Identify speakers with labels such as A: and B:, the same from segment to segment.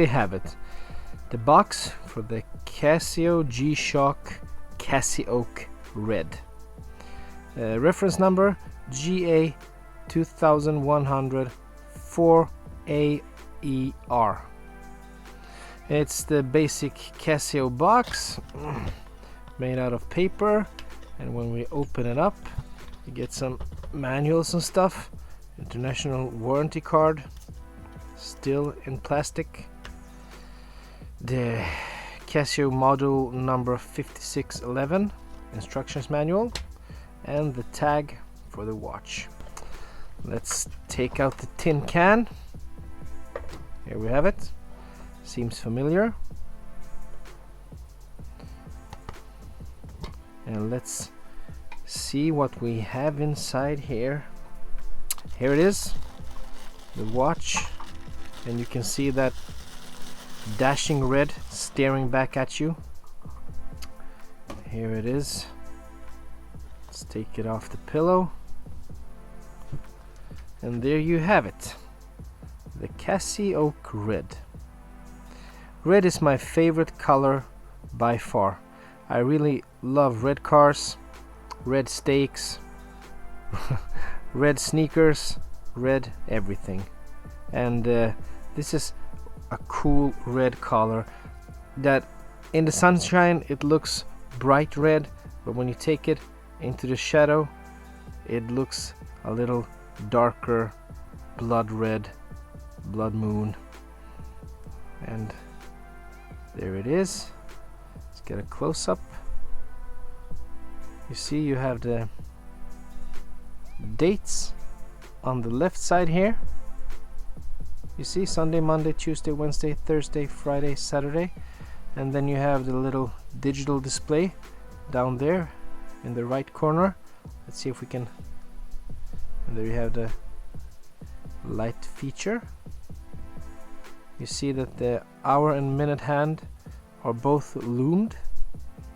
A: we have it, the box for the Casio G-Shock Casio Red. Reference number GA-2100-4A. It's the basic Casio box made out of paper, and when we open it up you get some manuals and stuff, international warranty card, still in plastic, the Casio model number 5611 instructions manual, and the tag for the watch. Let's take out the tin can. Here we have it. Seems familiar. And let's see what we have inside here. Here it is, the watch, and you can see that dashing red staring back at you. Here it is. Let's take it off the pillow, and there you have it, the Casio Red. Red is my favorite color by far. I really love red cars, red steaks, red sneakers, red everything. And this is a cool red color that in the sunshine it looks bright red, but when you take it into the shadow it looks a little darker, blood red, blood moon. And there it is. Let's get a close-up. You see you have the dates on the left side here. You see Sunday, Monday, Tuesday, Wednesday, Thursday, Friday, Saturday, and then you have the little digital display down there in the right corner. Let's see if we can, and there you have the light feature. You see that the hour and minute hand are both loomed.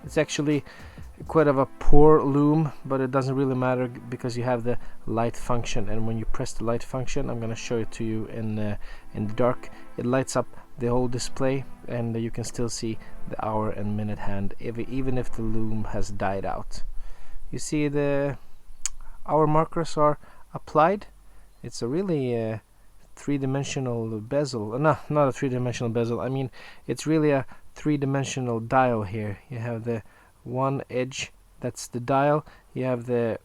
A: It's actually quite of a poor loom, but it doesn't really matter because you have the light function, and when you press the light function, I'm going to show it to you in the dark, it lights up the whole display, and you can still see the hour and minute hand even if the loom has died out. You see the hour markers are applied. It's a really three-dimensional bezel. No, not a three-dimensional bezel. I mean, it's really a three-dimensional dial here. You have the one edge, that's the dial. You have the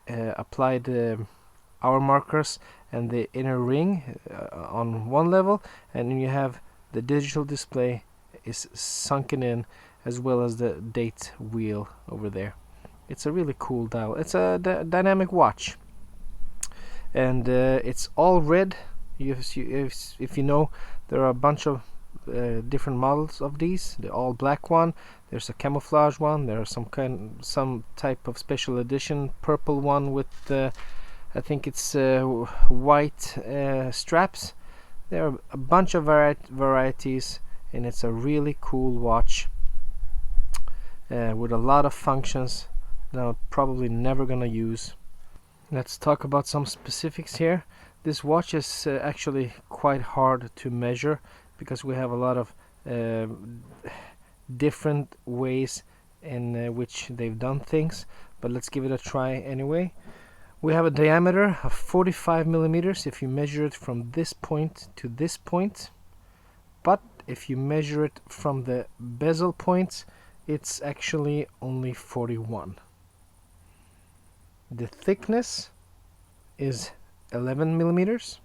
A: applied hour markers and the inner ring on one level, and then you have the digital display is sunken in, as well as the date wheel over there. It's a really cool dial. It's a dynamic watch, and it's all red. If you know, there are a bunch of different models of these. The all black one, there's a camouflage one, there's some type of special edition purple one with I think it's white straps. There are a bunch of varieties, and it's a really cool watch with a lot of functions that I'm probably never gonna use. Let's talk about some specifics here. This watch is actually quite hard to measure because we have a lot of different ways in which they've done things, but let's give it a try anyway. We have a diameter of 45 millimeters if you measure it from this point to this point, but if you measure it from the bezel points, it's actually only 41. The thickness is 11 millimeters,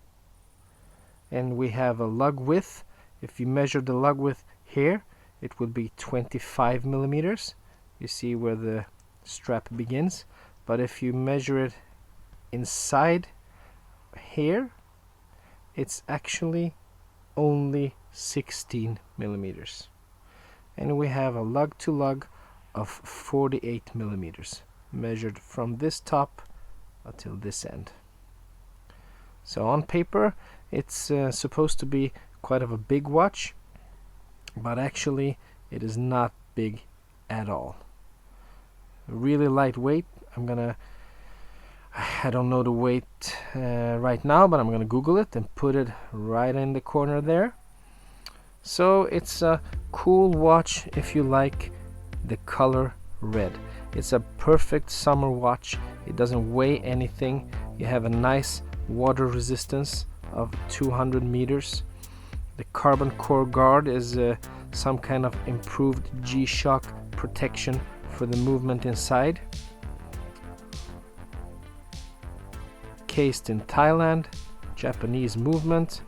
A: and we have a lug width. If you measure the lug width here, it would be 25 millimeters. You see where the strap begins, but if you measure it inside here, it's actually only 16 millimeters, and we have a lug to lug of 48 millimeters measured from this top until this end. So on paper it's supposed to be quite of a big watch, but actually it is not big at all. Really lightweight. I don't know the weight right now, but I'm gonna Google it and put it right in the corner there. So it's a cool watch if you like the color red. It's a perfect summer watch. It doesn't weigh anything. You have a nice water resistance of 200 meters. The carbon core guard is some kind of improved G-Shock protection for the movement inside. Cased in Thailand, Japanese movement.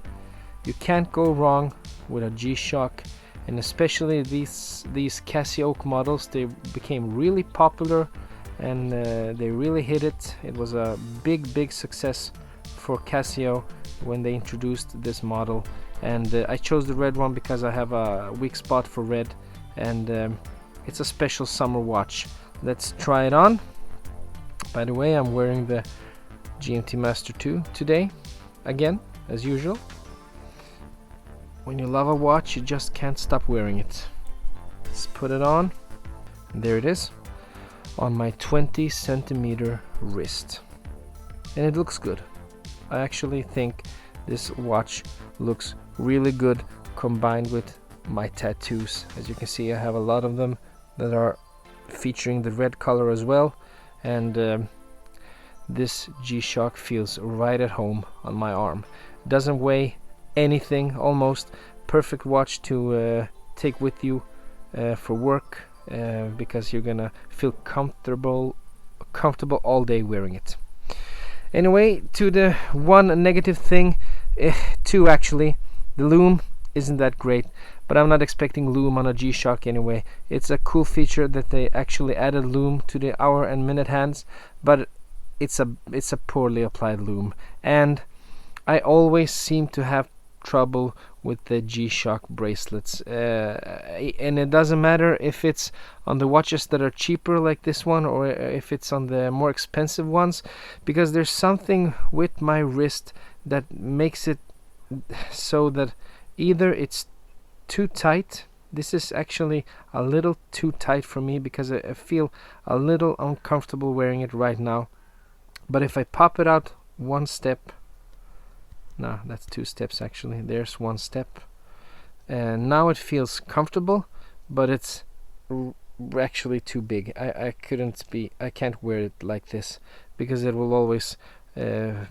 A: You can't go wrong with a G-Shock, and especially these Casio models. They became really popular, and they really hit it. It was a big success for Casio when they introduced this model, and I chose the red one because I have a weak spot for red, and it's a special summer watch. Let's try it on. By the way, I'm wearing the GMT Master 2 today, again, as usual. When you love a watch, you just can't stop wearing it. Let's put it on. There it is, on my 20 centimeter wrist. And it looks good. I actually think this watch looks really good combined with my tattoos. As you can see, I have a lot of them that are featuring the red color as well. And this G-Shock feels right at home on my arm. Doesn't weigh anything, almost. Perfect watch to take with you for work, because you're gonna feel comfortable all day wearing it. Anyway, to the one negative thing, two actually. The lume isn't that great, but I'm not expecting lume on a G-Shock anyway. It's a cool feature that they actually added lume to the hour and minute hands, but it's a poorly applied lume, and I always seem to have trouble with the G-Shock bracelets, and it doesn't matter if it's on the watches that are cheaper like this one or if it's on the more expensive ones, because there's something with my wrist that makes it so that either it's too tight. This is actually a little too tight for me because I feel a little uncomfortable wearing it right now. But if I pop it out one step, no, that's two steps actually, there's one step, and now it feels comfortable, but it's actually too big. I can't wear it like this because it will always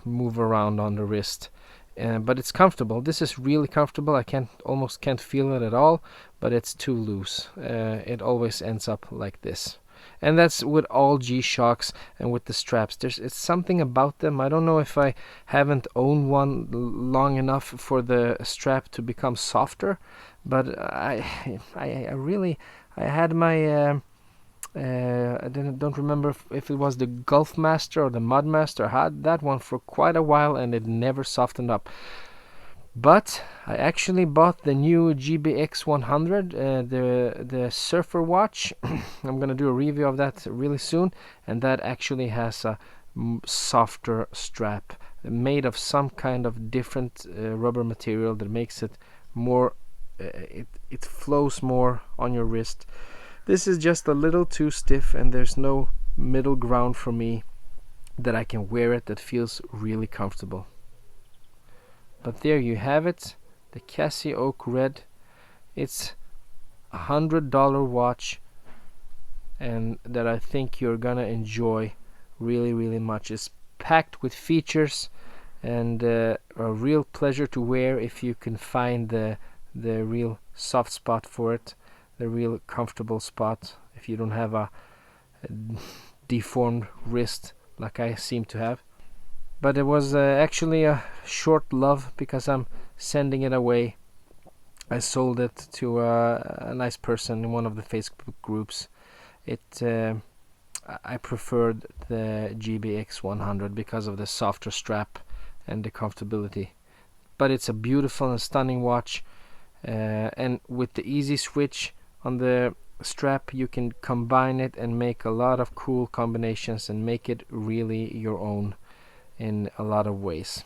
A: move around on the wrist. But it's comfortable. This is really comfortable. I almost can't feel it at all, but it's too loose. It always ends up like this. And that's with all G-Shocks and with the straps. It's something about them. I don't know if I haven't owned one long enough for the strap to become softer, but I had my I don't remember if it was the Gulf Master or the Mud Master. I had that one for quite a while and it never softened up. But I actually bought the new GBX100, the surfer watch. I'm gonna do a review of that really soon, and that actually has a softer strap made of some kind of different rubber material that makes it more it flows more on your wrist. This is just a little too stiff, and there's no middle ground for me that I can wear it that feels really comfortable. But there you have it, the Casio Oak Red. It's $100 watch, and that I think you're gonna enjoy really much. It's packed with features, and a real pleasure to wear if you can find the real soft spot for it, the real comfortable spot, if you don't have a deformed wrist like I seem to have. But it was actually a short love because I'm sending it away. I sold it to a nice person in one of the Facebook groups. I preferred the GBX100 because of the softer strap and the comfortability. But it's a beautiful and stunning watch, and with the easy switch on the strap, you can combine it and make a lot of cool combinations and make it really your own in a lot of ways.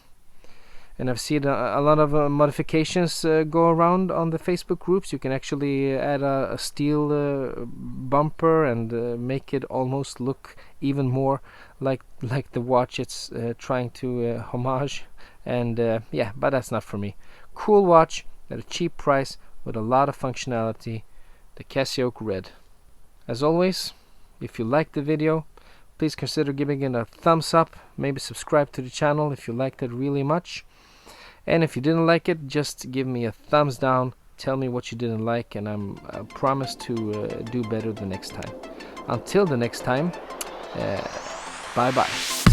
A: And I've seen a lot of modifications go around on the Facebook groups. You can actually add a steel bumper and make it almost look even more like the watch it's trying to homage. And yeah, but that's not for me. Cool watch at a cheap price with a lot of functionality, the Casio Red. As always, if you liked the video, please consider giving it a thumbs up, maybe subscribe to the channel if you liked it really much. And if you didn't like it, just give me a thumbs down, tell me what you didn't like, and I promise to do better the next time. Until the next time, bye bye.